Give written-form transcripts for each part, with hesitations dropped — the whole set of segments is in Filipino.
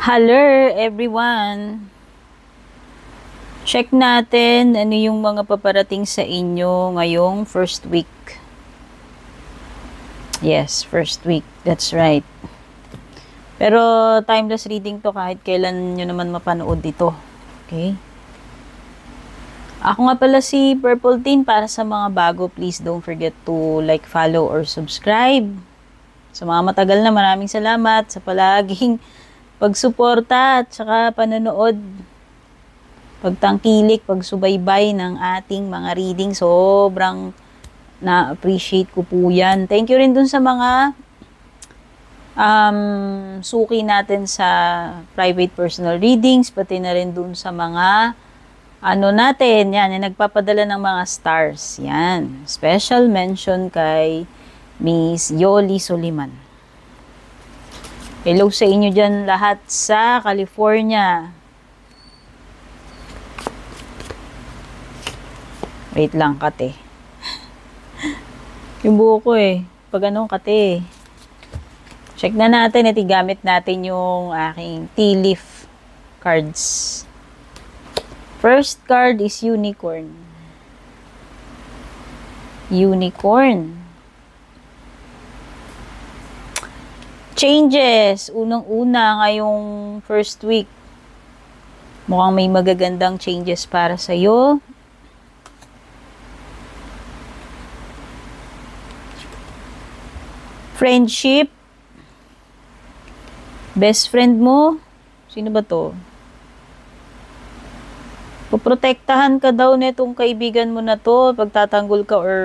Hello everyone! Check natin ano yung mga paparating sa inyo ngayong first week. Yes, first week. That's right. Pero timeless reading to kahit kailan nyo naman mapanood dito. Okay? Ako nga pala si Purple Teen. Para sa mga bago, please don't forget to like, follow, or subscribe. Sa mga matagal na, maraming salamat sa palaging pagsuporta at saka panonood, pagtangkilik, pagsubaybay ng ating mga reading. Sobrang na-appreciate ko po yan. Thank you rin dun sa mga suki natin sa private personal readings, pati na rin dun sa mga natin, yan, yung nagpapadala ng mga stars. Yan. Special mention kay Miss Yoli Soliman. Hello sa inyo dyan lahat sa California. Wait lang, kate. Yung buho ko Pag kate. Check na natin at igamit natin yung aking tea leaf cards. First card is Unicorn. Unicorn. Changes. Unang-una ngayong first week. Mukhang may magagandang changes para sa'yo. Friendship. Best friend mo. Sino ba to? Puprotektahan ka daw netong kaibigan mo na to. Pagtatanggol ka or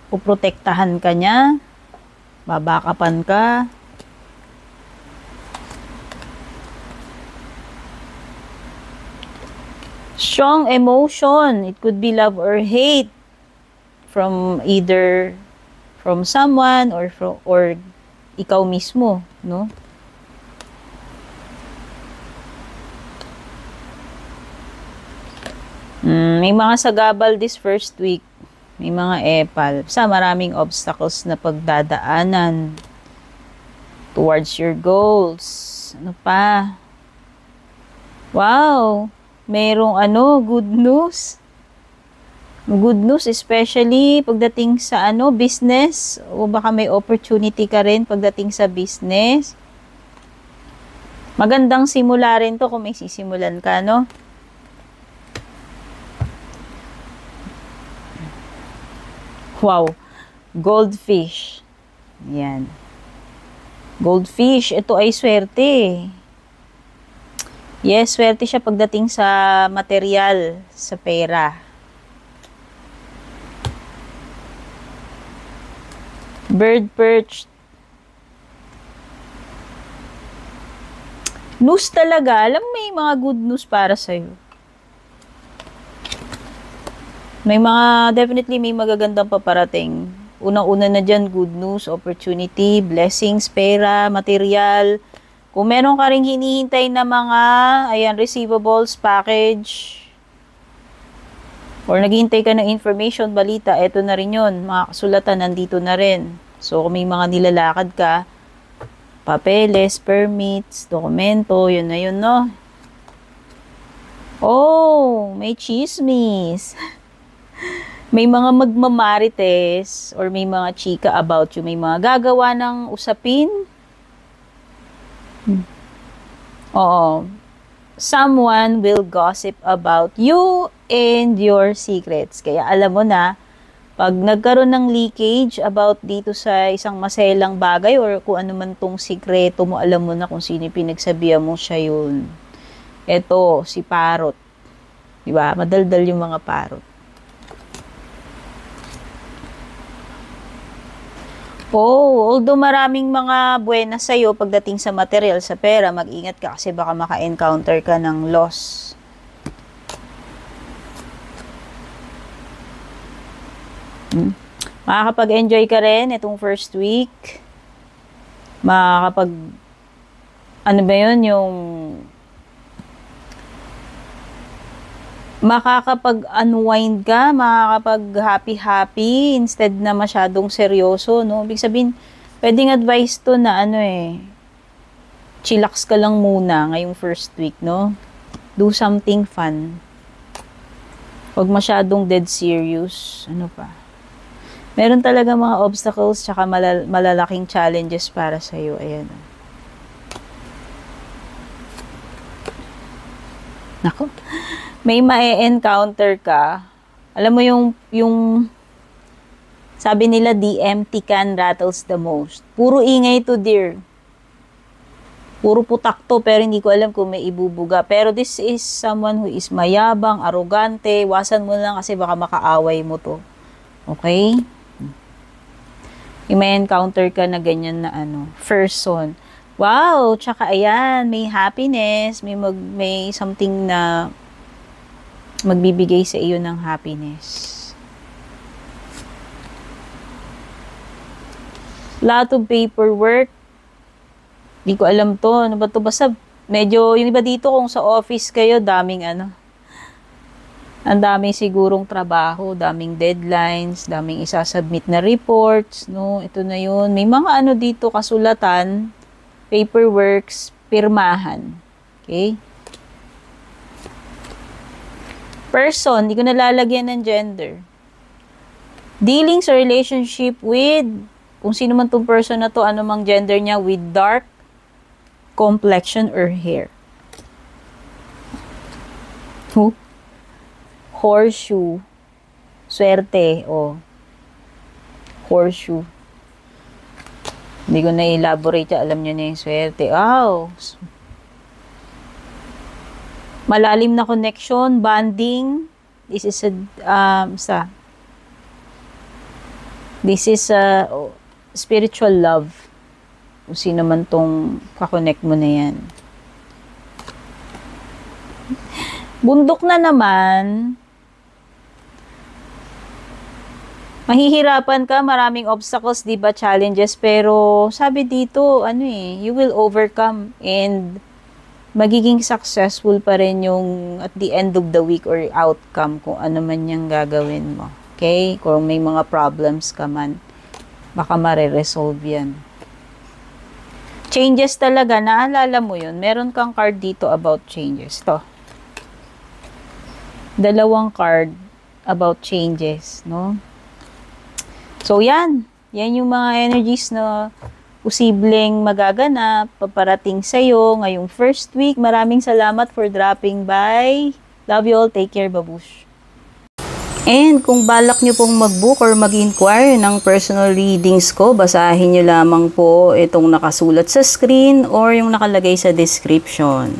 puprotektahan ka niya. Babakapan ka. Strong emotion. It could be love or hate from either from someone or ikaw mismo, no? May mga sagabal this first week. May mga epal. Sa maraming obstacles na pagdadaanan towards your goals. Ano pa? Wow! Merong good news. Good news especially pagdating sa business, o baka may opportunity ka rin pagdating sa business. Magandang simula rin to kung may sisimulan ka, no? Wow! Goldfish. Yan. Goldfish, ito ay swerte. Yes, swerte siya pagdating sa material, sa pera. Bird perched. News talaga. Alam mo, may mga good news para sa'yo. Definitely may magagandang paparating. Unang-una na dyan, good news, opportunity, blessings, pera, material. Kung meron ka ring hinihintay na mga, receivables, package, or naghihintay ka ng information, balita, eto na rin yun. Mga kasulatan, nandito na rin. So, kung may mga nilalakad ka, papeles, permits, dokumento, yun na yun, no? Oh, may chismis. May mga magmamarites, or may mga chika about you. May mga gagawa ng usapin. Oo. Someone will gossip about you and your secrets. Kaya alam mo na, pag nagkaroon ng leakage about dito sa isang maselang bagay or kung ano man tong sikreto mo, alam mo na kung sino pinagsabihan mo, siya yun. Eto, si Parot. Diba? Madaldal yung mga parot. Oh, although maraming mga buenas sa'yo pagdating sa material, sa pera, mag-ingat ka kasi baka maka-encounter ka ng loss. Makakapag-enjoy ka rin itong first week. Makakapag-unwind ka, makakapag-happy-happy instead na masyadong seryoso, no? Ibig sabihin, pwedeng advice to na chillax ka lang muna ngayong first week, no? Do something fun. Huwag masyadong dead serious. Ano pa? Meron talaga mga obstacles tsaka malalaking challenges para sa'yo. Ayan. Nako. May ma-encounter ka. Alam mo yung sabi nila, the empty can rattles the most. Puro ingay to, dear. Puro putak to, pero hindi ko alam kung may ibubuga. Pero this is someone who is mayabang, arogante. Wasan mo lang kasi baka makaaway mo to. Okay? May encounter ka na ganyan na person. Wow! Tsaka ayan, may happiness. May something na magbibigay sa iyo ng happiness. Lot of paperwork. Di ko alam to. Ano ba to? Basta medyo, yung iba dito kung sa office kayo, daming ang daming sigurong trabaho, daming deadlines, daming isasubmit na reports, no? Ito na yun. May mga dito, kasulatan, paperworks, pirmahan. Okay? Person, di ko nalalagyan ng gender. Dealings or relationship with, kung sino man tong person na to, ano mang gender niya, with dark complexion or hair. Who? Horseshoe. Swerte. Horseshoe. Hindi ko na elaborate. Alam nyo na yung swerte. Wow. Malalim na connection, bonding. This is a spiritual love. Kung sino man tong kakonect mo na yan. Bundok na naman. Mahihirapan ka, maraming obstacles, di ba, challenges, pero sabi dito, you will overcome and magiging successful pa rin yung at the end of the week or outcome kung ano man yung gagawin mo. Okay? Kung may mga problems ka man, baka mare-resolve yan. Changes talaga, naalala mo yun. Meron kang card dito about changes. Ito. Dalawang card about changes, no? So, yan. Yan yung mga energies na posibleng magaganap, paparating sa'yo ngayong first week. Maraming salamat for dropping by. Love you all. Take care, babush. And kung balak nyo pong mag-book or mag-inquire ng personal readings ko, basahin nyo lamang po itong nakasulat sa screen or yung nakalagay sa description.